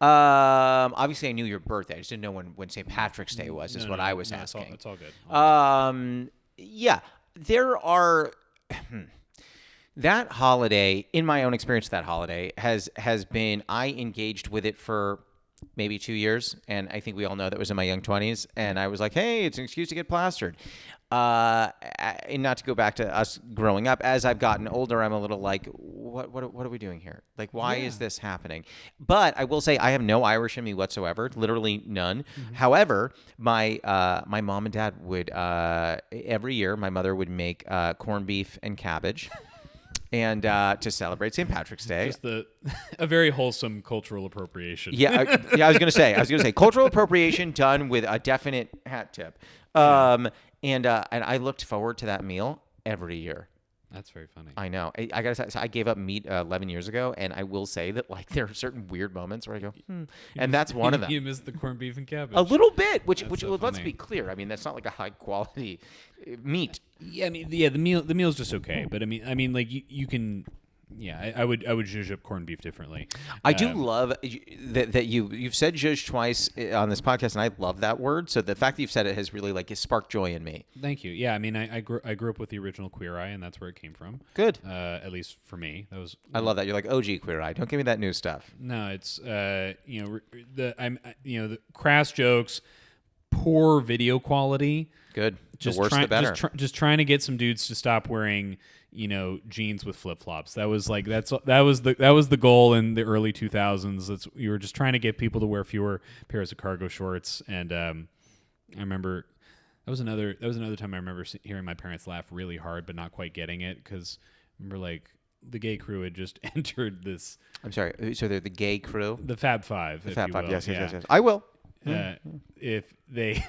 Obviously, I knew your birthday. I just didn't know when St. Patrick's Day was. Is what I was asking. It's all good. Yeah, there are. That holiday, in my own experience, that holiday has been. I engaged with it for maybe 2 years, and I think we all know that was in my young 20s, and I was like, hey, it's an excuse to get plastered. And not to go back to us growing up, as I've gotten older, I'm a little like, what are we doing here? Like, why is this happening? But I will say I have no Irish in me whatsoever, literally none. However, my mom and dad would, every year, my mother would make corned beef and cabbage. And to celebrate St. Patrick's Day, just a very wholesome cultural appropriation. Yeah, I was gonna say cultural appropriation done with a definite hat tip. And I looked forward to that meal every year. That's very funny. I know. I gotta say, so I gave up meat 11 years ago, and I will say that like there are certain weird moments where I go, and that's one of them. You missed the corned beef and cabbage. A little bit, which so let's funny. be clear. I mean, that's not like a high quality meat. Yeah, I mean, the meal's just okay, but I mean, like you can. Yeah, I would zhuzh up corned beef differently. I do love that you've said zhuzh twice on this podcast, and I love that word. So the fact that you've said it has really like sparked joy in me. Thank you. Yeah, I mean, I grew up with the original Queer Eye, and that's where it came from. Good. At least for me, that was. I love that. You're like OG Queer Eye. Don't give me that new stuff. No, it's the crass jokes, poor video quality. Good. The worse the better. Just trying to get some dudes to stop wearing, jeans with flip flops. That was the goal in the early 2000s. You were just trying to get people to wear fewer pairs of cargo shorts. And I remember that was another time I remember hearing my parents laugh really hard, but not quite getting it, because I remember like the gay crew had just entered this. I'm sorry. So they're the gay crew. The Fab Five. The Fab Five. Yes. I will. if they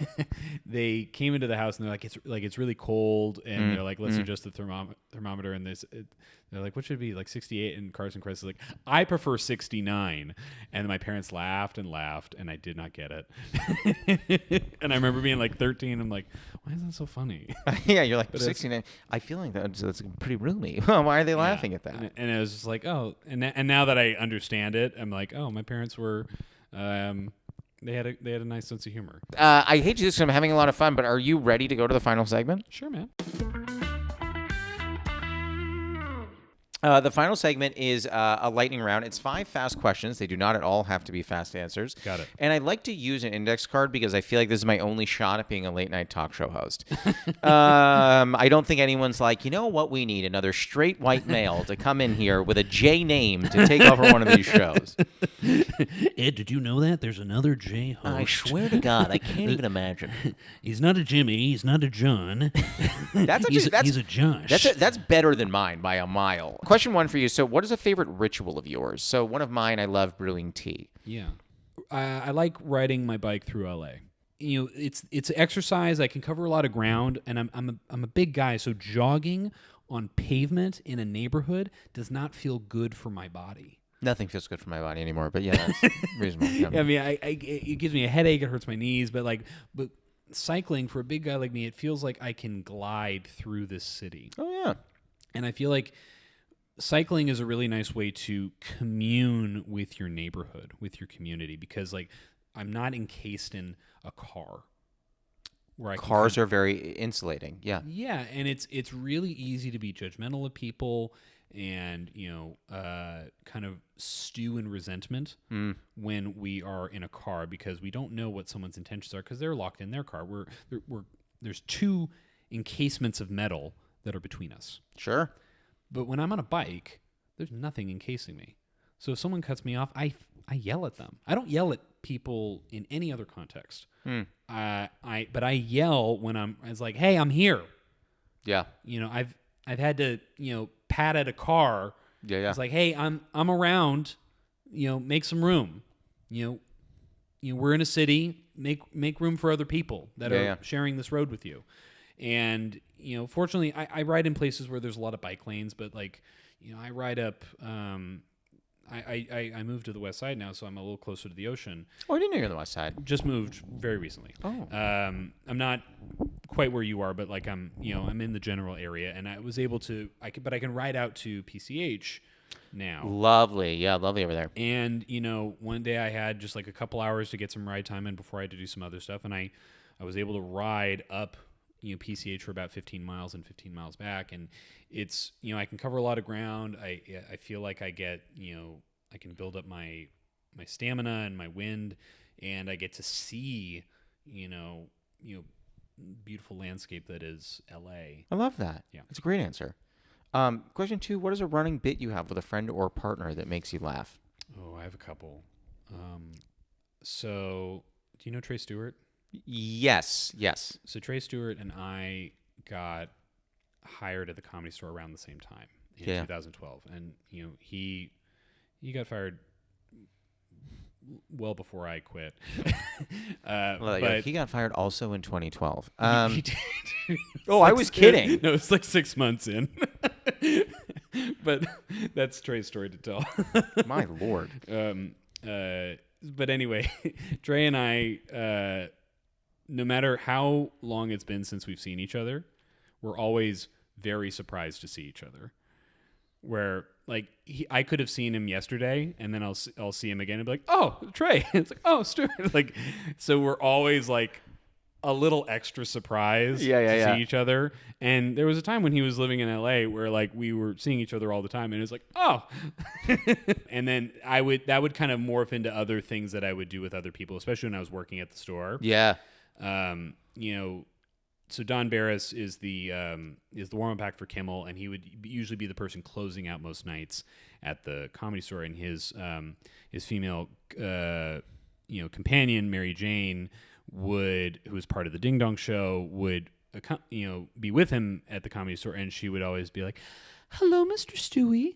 they came into the house and they're like it's really cold, and they're like, let's adjust the thermometer, and they're like, what should it be, like 68? And Carson Christ is like, I prefer 69. And my parents laughed and laughed, and I did not get it. And I remember being like 13. I'm like, why is that so funny? Yeah, you're like, 69. I feel like that's pretty roomy. Why are they laughing at that? And I was just like, oh, and now that I understand it, I'm like, oh, my parents were, they had a nice sense of humor. I hate to do this because I'm having a lot of fun, but are you ready to go to the final segment? Sure, man. The final segment is a lightning round. It's 5 fast questions. They do not at all have to be fast answers. Got it. And I'd like to use an index card because I feel like this is my only shot at being a late night talk show host. I don't think anyone's like, you know what we need? Another straight white male to come in here with a J name to take over one of these shows. Ed, did you know that? There's another J host. I swear to God, I can't even imagine. He's not a Jimmy. He's not a John. He's a Josh. That's better than mine by a mile. Question 1 for you. So what is a favorite ritual of yours? So one of mine, I love brewing tea. Yeah. I like riding my bike through LA. You know, it's exercise. I can cover a lot of ground, and I'm a big guy, so jogging on pavement in a neighborhood does not feel good for my body. Nothing feels good for my body anymore, but yeah, that's reasonable. Yeah. I mean, it gives me a headache. It hurts my knees, but cycling for a big guy like me, it feels like I can glide through this city. Oh yeah. And I feel like cycling is a really nice way to commune with your neighborhood, with your community, because like I'm not encased in a car. Cars are very insulating. Yeah. Yeah, and it's really easy to be judgmental of people and, kind of stew in resentment when we are in a car because we don't know what someone's intentions are because they're locked in their car. There's 2 encasements of metal that are between us. Sure. But when I'm on a bike, there's nothing encasing me. So if someone cuts me off, I yell at them. I don't yell at people in any other context. But I yell when it's like, hey, I'm here. Yeah. I've had to, pat at a car. Yeah. It's like, hey, I'm around, make some room. We're in a city, make room for other people that are sharing this road with you. And, fortunately, I ride in places where there's a lot of bike lanes, but I ride up, I moved to the west side now, so I'm a little closer to the ocean. Oh, I didn't know you're on the west side. Just moved very recently. Oh. I'm not quite where you are, but I'm in the general area, and I was able to, but I can ride out to PCH now. Lovely. Yeah, lovely over there. And, one day I had just a couple hours to get some ride time in before I had to do some other stuff, and I was able to ride up PCH for about 15 miles and 15 miles back, and it's I can cover a lot of ground. I feel like I get I can build up my stamina and my wind, and I get to see beautiful landscape that is LA. I love that. Yeah, it's a great answer. Question 2: what is a running bit you have with a friend or partner that makes you laugh? Oh, I have a couple. So do you know Trey Stewart? Yes. So Trey Stewart and I got hired at the Comedy Store around the same time in 2012, and he got fired well before I quit. But he got fired also in 2012. He did. Oh, I was kidding. No, it's 6 months in. But that's Trey's story to tell. My Lord. But anyway, Trey and I, no matter how long it's been since we've seen each other, we're always very surprised to see each other. Where I could have seen him yesterday, and then I'll see him again and be like, "Oh, Trey!" It's like, "Oh, Stuart!" So we're always a little extra surprised to see each other. And there was a time when he was living in LA where we were seeing each other all the time, and it's like, "Oh," and then that would kind of morph into other things that I would do with other people, especially when I was working at the store. Yeah. So Don Barris is the warm-up act for Kimmel, and he would usually be the person closing out most nights at the Comedy Store. And his female companion, Mary Jane, who was part of the Ding Dong Show, would be with him at the Comedy Store, and she would always be like, "Hello, Mr. Stewie,"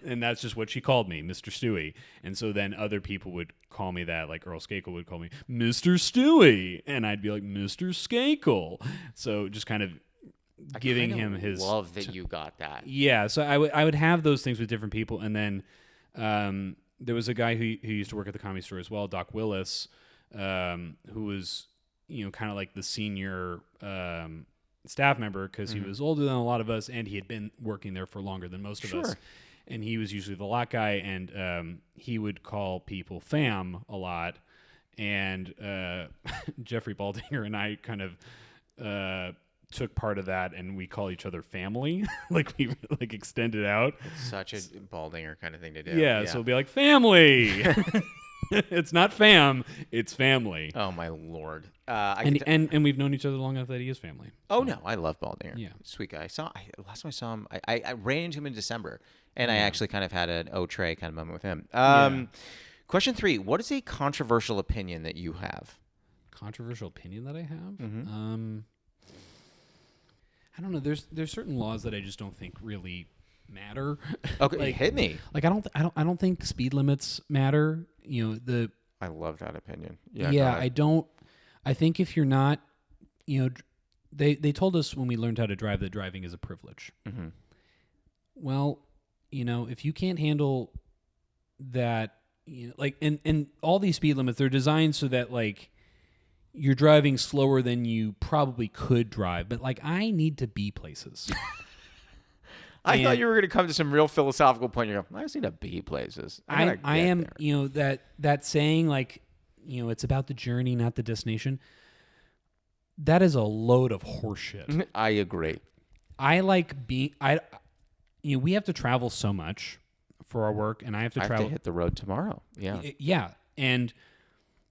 and that's just what she called me, Mr. Stewie. And so then other people would call me that, like Earl Skakel would call me Mr. Stewie, and I'd be like Mr. Skakel. So just kind of giving him his. Love that you got that. Yeah, so I would have those things with different people, and then there was a guy who used to work at the Comedy Store as well, Doc Willis, who was kind of like the senior staff member because he was older than a lot of us, and he had been working there for longer than most of us. And he was usually the lot guy, and he would call people fam a lot. And Jeffrey Baldinger and I kind of took part of that, and we call each other family. Like we extended out. It's such a Baldinger kind of thing to do. Yeah, so it'll be like family. It's not fam, it's family. Oh my lord! And we've known each other long enough that he is family. Oh no, I love Baldinger. Yeah, sweet guy. Last time I saw him, I ran into him in December, and I actually kind of had an Trey kind of moment with him. Question 3: what is a controversial opinion that you have? Controversial opinion that I have? I don't know. There's certain laws that I just don't think really matter. Okay, hit me. Like I don't think speed limits matter. I love that opinion. Yeah, I don't. I think if you're not, they told us when we learned how to drive that driving is a privilege. Mm-hmm. Well, if you can't handle that, and all these speed limits, they're designed so that like you're driving slower than you probably could drive, but like I need to be places. I thought you were going to come to some real philosophical point. You go, I just need to be places. I am, there. That saying, like, it's about the journey, not the destination. That is a load of horseshit. I agree. I like being, we have to travel so much for our work, and I have to travel. I have to hit the road tomorrow. Yeah. Yeah. And,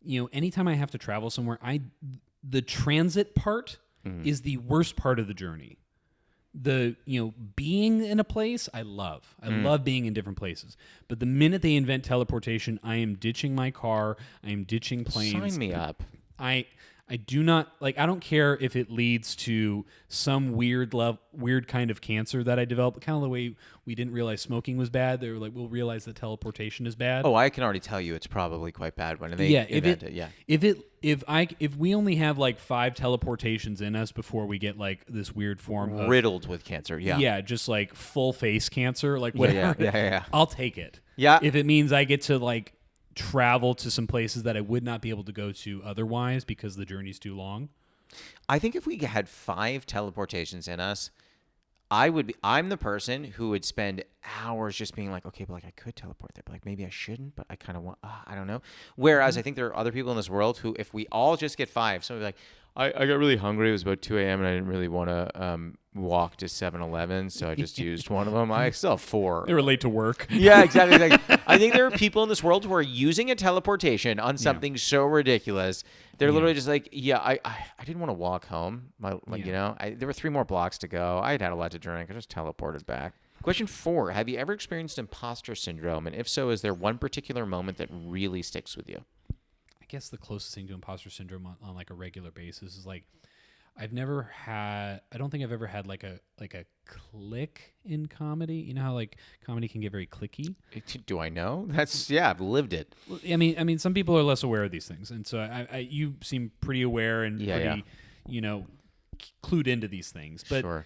anytime I have to travel somewhere, the transit part is the worst part of the journey. The being in a place I love being in different places, but the minute they invent teleportation, I am ditching my car, I am ditching planes. Sign me up. I do not like. I don't care if it leads to some weird kind of cancer that I developed. Kind of the way we didn't realize smoking was bad. They were like, we'll realize that teleportation is bad. Oh, I can already tell you it's probably quite bad when they invent it. Yeah. If we only have like 5 teleportations in us before we get like this weird form of riddled with cancer. Yeah. Yeah, just like full face cancer, like whatever. Yeah. I'll take it. Yeah. If it means I get to like travel to some places that I would not be able to go to otherwise because the journey's too long. I think if we had 5 teleportations in us, I'm the person who would spend hours just being like, okay, but like I could teleport there, but like maybe I shouldn't, but I kind of want, I don't know. Whereas I think there are other people in this world who, if we all just get 5, somebody like, I got really hungry. It was about 2 a.m. and I didn't really want to walk to 7-Eleven, so I just used one of them. I still have 4. They were late to work. Yeah, exactly. I think there are people in this world who are using a teleportation on something so ridiculous. They're literally just like, I didn't want to walk home. There were 3 more blocks to go. I had a lot to drink. I just teleported back. Question 4: have you ever experienced imposter syndrome? And if so, is there one particular moment that really sticks with you? I guess the closest thing to imposter syndrome on like a regular basis is like I don't think I've ever had like a click in comedy. You know how like comedy can get very clicky? Do I know? I've lived it. I mean, some people are less aware of these things, and so you seem pretty aware and pretty, clued into these things. But sure.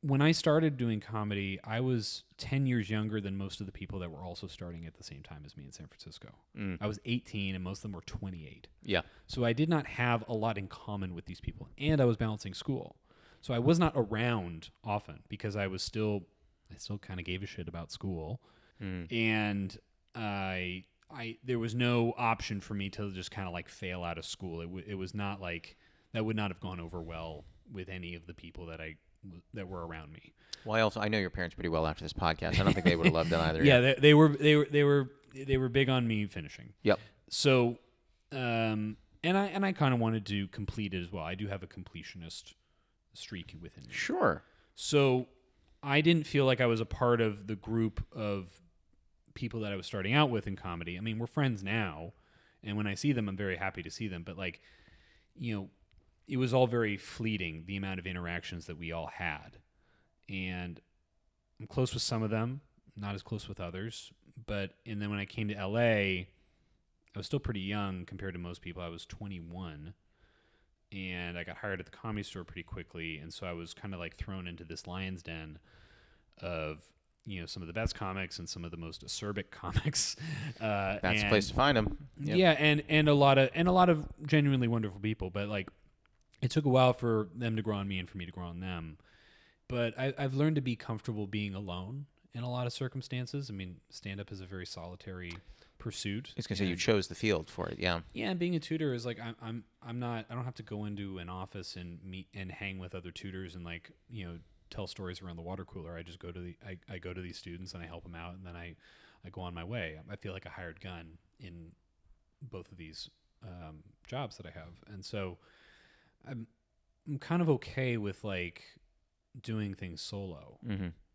When I started doing comedy, I was 10 years younger than most of the people that were also starting at the same time as me in San Francisco. I was 18 and most of them were 28. Yeah. So I did not have a lot in common with these people, and I was balancing school. So I was not around often because I still kind of gave a shit about school. And there was no option for me to just kind of like fail out of school. It was not like that would not have gone over well with any of the people that were around me. Well, I know your parents pretty well after this podcast. I don't think they would have loved it either. Yeah, they were big on me finishing. Yep. So, and I kind of wanted to complete it as well. I do have a completionist streak within me. Sure. So, I didn't feel like I was a part of the group of people that I was starting out with in comedy. I mean, we're friends now, and when I see them, I'm very happy to see them. But like, it was all very fleeting, the amount of interactions that we all had. And I'm close with some of them, not as close with others. And then when I came to LA, I was still pretty young compared to most people. I was 21. And I got hired at the Comedy Store pretty quickly. And so I was kind of like thrown into this lion's den of, some of the best comics and some of the most acerbic comics. That's the place to find them. Yep. Yeah, and a lot of genuinely wonderful people. But like, it took a while for them to grow on me and for me to grow on them. But I've learned to be comfortable being alone in a lot of circumstances. I mean, stand-up is a very solitary pursuit. I was gonna say you chose the field for it, yeah. Yeah, and being a tutor is like I don't have to go into an office and meet and hang with other tutors and like tell stories around the water cooler. I just go to I go to these students and I help them out, and then I go on my way. I feel like a hired gun in both of these jobs that I have, and so I'm kind of okay with like doing things solo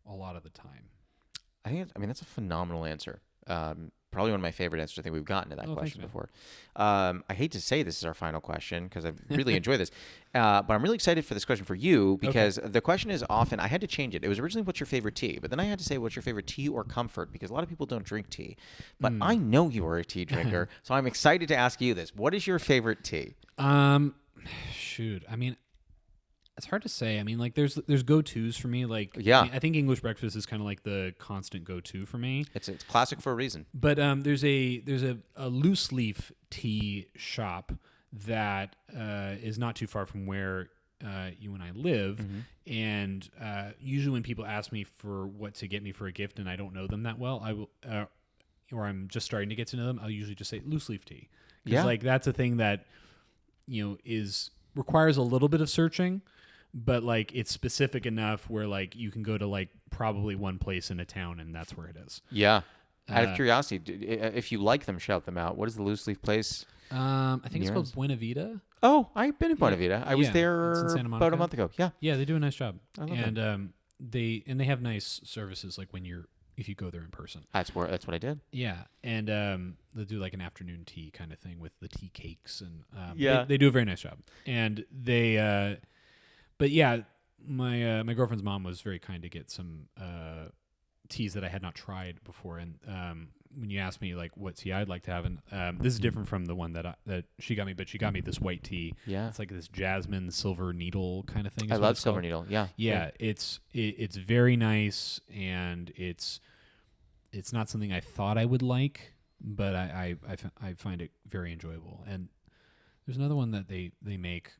a lot of the time. I mean that's a phenomenal answer. Probably one of my favorite answers I think we've gotten to that question before. I hate to say this is our final question because I really enjoy this, but I'm really excited for this question for you because the question is often, I had to change it. It was originally what's your favorite tea, but then I had to say what's your favorite tea or comfort because a lot of people don't drink tea. But I know you are a tea drinker, so I'm excited to ask you this. What is your favorite tea? Shoot. I mean, it's hard to say. I mean, like there's go-tos for me. Like, yeah, I think English breakfast is kind of like the constant go-to for me. It's classic for a reason. But there's a loose leaf tea shop that is not too far from where you and I live, and usually when people ask me for what to get me for a gift and I don't know them that well, I will, or I'm just starting to get to know them, I'll usually just say loose leaf tea. Because like that's a thing that requires a little bit of searching. But like it's specific enough where like you can go to like probably one place in a town and that's where it is. Yeah. Out of curiosity, if you like them, shout them out. What is the loose leaf place? I think it's called Buena Vida. Oh, I've been in Buena Vida. I was there about a month ago. Yeah. Yeah, they do a nice job. I love and they have nice services like if you go there in person. That's what I did. Yeah, and they do like an afternoon tea kind of thing with the tea cakes and they do a very nice job. And they but yeah, my girlfriend's mom was very kind to get some teas that I had not tried before. And when you asked me like what tea I'd like to have, and this is different from the one that she got me, but she got me this white tea. Yeah, it's like this jasmine silver needle kind of thing. I love silver needle. Yeah, yeah. It's very nice, and it's not something I thought I would like, but I find it very enjoyable. And there's another one that they make.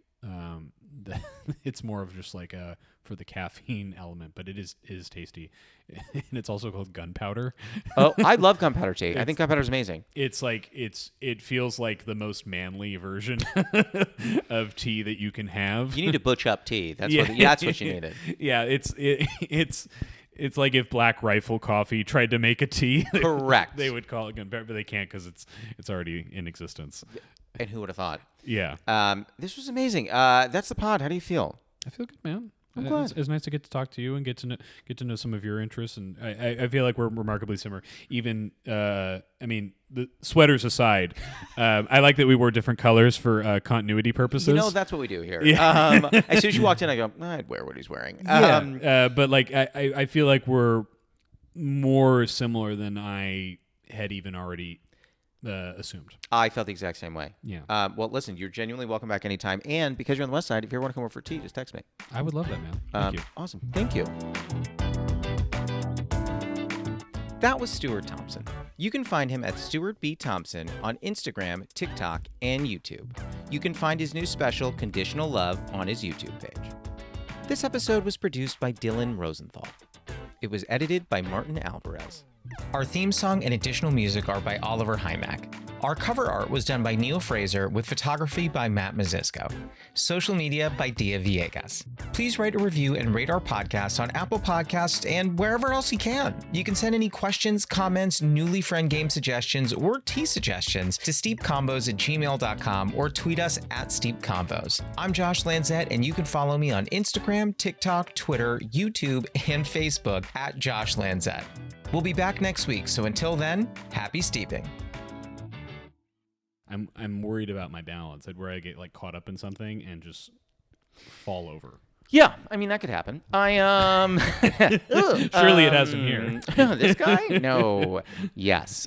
It's more of just like for the caffeine element, but it is tasty, and it's also called gunpowder. Oh, I love gunpowder tea. I think gunpowder is amazing. It's like it feels like the most manly version of tea that you can have. You need to butch up tea. That's what you needed. Yeah, it's like if Black Rifle Coffee tried to make a tea. Correct. They would call it gunpowder, but they can't because it's already in existence. And who would have thought? Yeah. This was amazing. That's the pod. How do you feel? I feel good, man. I'm glad. It's nice to get to talk to you and get to know some of your interests, and I feel like we're remarkably similar. Even I mean, the sweaters aside, I like that we wore different colors for continuity purposes. That's what we do here. Yeah. As soon as you walked in, I go, I'd wear what he's wearing. But like I feel like we're more similar than I had even already assumed. I felt the exact same way. Yeah. Well, listen, you're genuinely welcome back anytime. And because you're on the west side, if you ever want to come over for tea, just text me. I would love that, man. Thank you. Awesome. Thank you. That was Stuart Thompson. You can find him at Stuart B. Thompson on Instagram, TikTok, and YouTube. You can find his new special, Conditional Love, on his YouTube page. This episode was produced by Dylan Rosenthal. It was edited by Martin Alvarez. Our theme song and additional music are by Oliver Hymack. Our cover art was done by Neil Fraser with photography by Matt Mazisco. Social media by Dia Villegas. Please write a review and rate our podcast on Apple Podcasts and wherever else you can. You can send any questions, comments, newly friend game suggestions, or tea suggestions to steepcombos@gmail.com or tweet us at steepcombos. I'm Josh Lanzet, and you can follow me on Instagram, TikTok, Twitter, YouTube, and Facebook at Josh Lanzet. We'll be back next week, so until then, happy steeping. I'm worried about my balance, where I get like caught up in something and just fall over. Yeah, I mean that could happen. Surely it hasn't here. This guy? No. Yes.